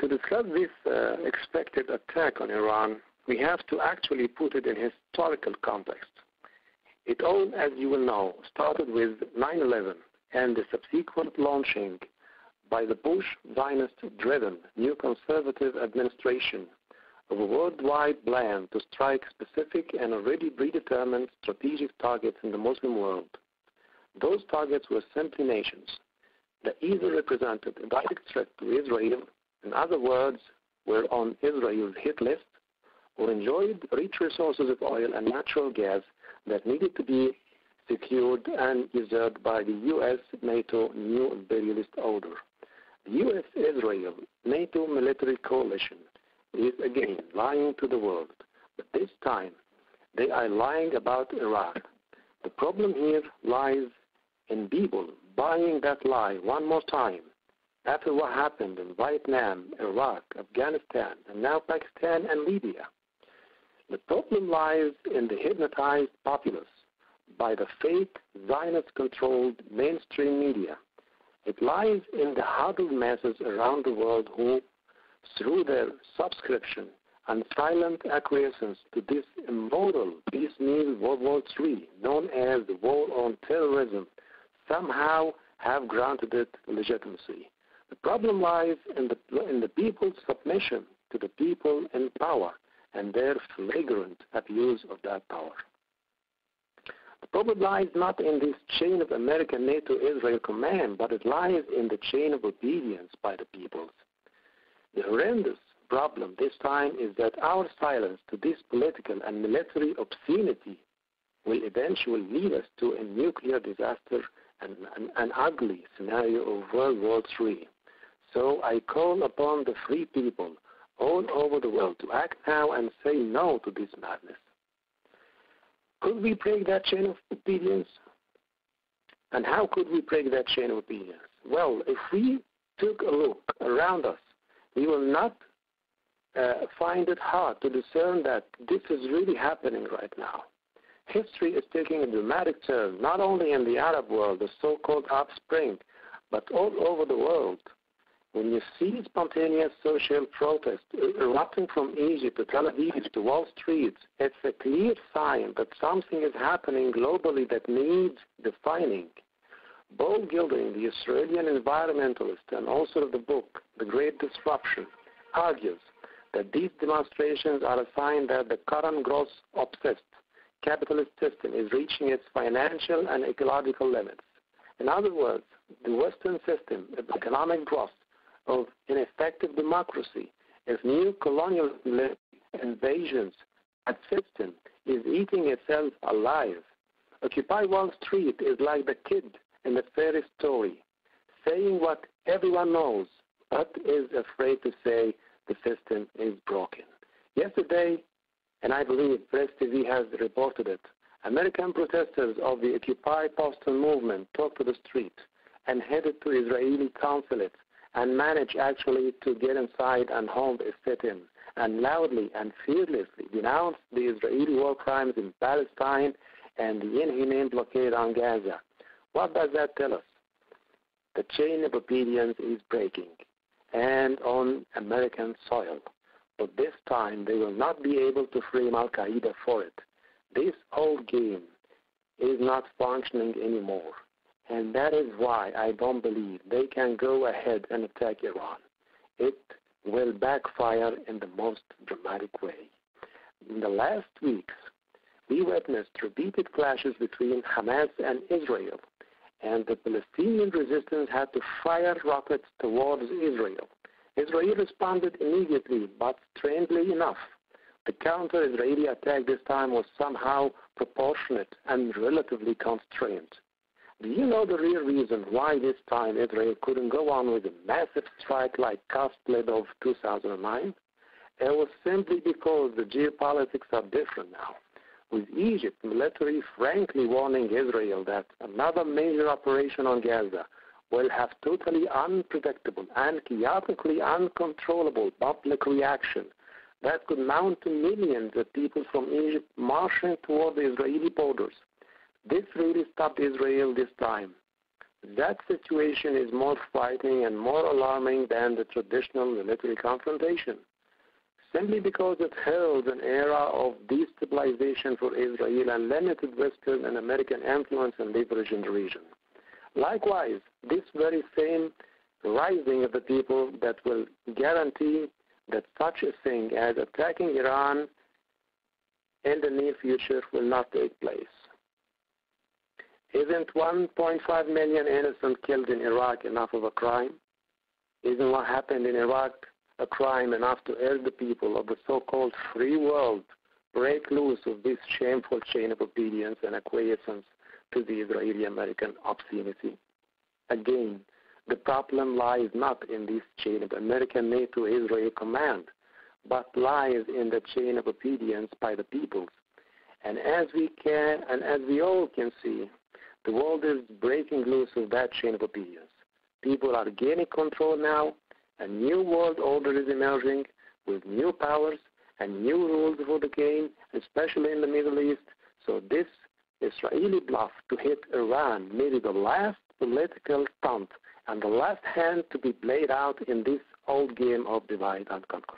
To discuss this expected attack on Iran, we have to actually put it in historical context. It all, as you will know, started with 9/11 and the subsequent launching by the Bush Zionist-driven new conservative administration of a worldwide plan to strike specific and already predetermined strategic targets in the Muslim world. Those targets were simply nations that either represented a direct threat to Israel, in other words, were on Israel's hit list, or enjoyed rich resources of oil and natural gas that needed to be secured and usurped by the U.S.-NATO new imperialist order. The U.S.-Israel NATO military coalition is again lying to the world, but this time they are lying about Iraq. The problem here lies in people buying that lie one more time after what happened in Vietnam, Iraq, Afghanistan, and now Pakistan and Libya. The problem lies in the hypnotized populace by the fake Zionist-controlled mainstream media. It lies in the huddled masses around the world who, through their subscription and silent acquiescence to this immoral piecemeal World War III, known as the War on Terrorism, somehow have granted it legitimacy. The problem lies in the people's submission to the people in power and their flagrant abuse of that power. The problem lies not in this chain of American NATO-Israel command, but it lies in the chain of obedience by the peoples. The horrendous problem this time is that our silence to this political and military obscenity will eventually lead us to a nuclear disaster and an ugly scenario of World War III. So I call upon the free people all over the world to act now and say no to this madness. Could we break that chain of obedience? And how could we break that chain of obedience? Well, if we took a look around us, we will not find it hard to discern that this is really happening right now. History is taking a dramatic turn, not only in the Arab world, the so-called Arab Spring, but all over the world. When you see spontaneous social protest erupting from Egypt to Tel Aviv to Wall Street, it's a clear sign that something is happening globally that needs defining. Bob Gilding, the Australian environmentalist and author of the book, The Great Disruption, argues that these demonstrations are a sign that the current growth-obsessed capitalist system is reaching its financial and ecological limits. In other words, the Western system of economic growth, of ineffective democracy, of new colonial invasions, that system is eating itself alive. Occupy Wall Street is like the kid in the fairy story, saying what everyone knows, but is afraid to say the system is broken. Yesterday, and I believe Press TV has reported it, American protesters of the Occupy Boston movement took to the street and headed to Israeli consulates and managed actually to get inside and hold a sit-in and loudly and fearlessly denounced the Israeli war crimes in Palestine and the inhumane blockade on Gaza. What does that tell us? The chain of obedience is breaking, and on American soil. But this time they will not be able to frame Al-Qaeda for it. This old game is not functioning anymore. And that is why I don't believe they can go ahead and attack Iran. It will backfire in the most dramatic way. In the last weeks, we witnessed repeated clashes between Hamas and Israel, and the Palestinian resistance had to fire rockets towards Israel. Israel responded immediately, but strangely enough, the counter-Israeli attack this time was somehow proportionate and relatively constrained. Do you know the real reason why this time Israel couldn't go on with a massive strike like Camp David of 2009? It was simply because the geopolitics are different now, with Egypt military frankly warning Israel that another major operation on Gaza will have totally unpredictable and chaotically uncontrollable public reaction that could mount to millions of people from Egypt marching toward the Israeli borders. This really stopped Israel this time. That situation is more frightening and more alarming than the traditional military confrontation, simply because it heralds an era of destabilization for Israel and limited Western and American influence and leverage in the region. Likewise, this very same rising of the people that will guarantee that such a thing as attacking Iran in the near future will not take place. Isn't 1.5 million innocents killed in Iraq enough of a crime? Isn't what happened in Iraq a crime enough to urge the people of the so-called free world break loose of this shameful chain of obedience and acquiescence to the Israeli-American obscenity? Again, the problem lies not in this chain of American NATO-Israel command, but lies in the chain of obedience by the peoples. And as we all can see, the world is breaking loose of that chain of obedience. People are gaining control now. A new world order is emerging with new powers and new rules for the game, especially in the Middle East. So this Israeli bluff to hit Iran may be the last political stunt and the last hand to be played out in this old game of divide and conquer.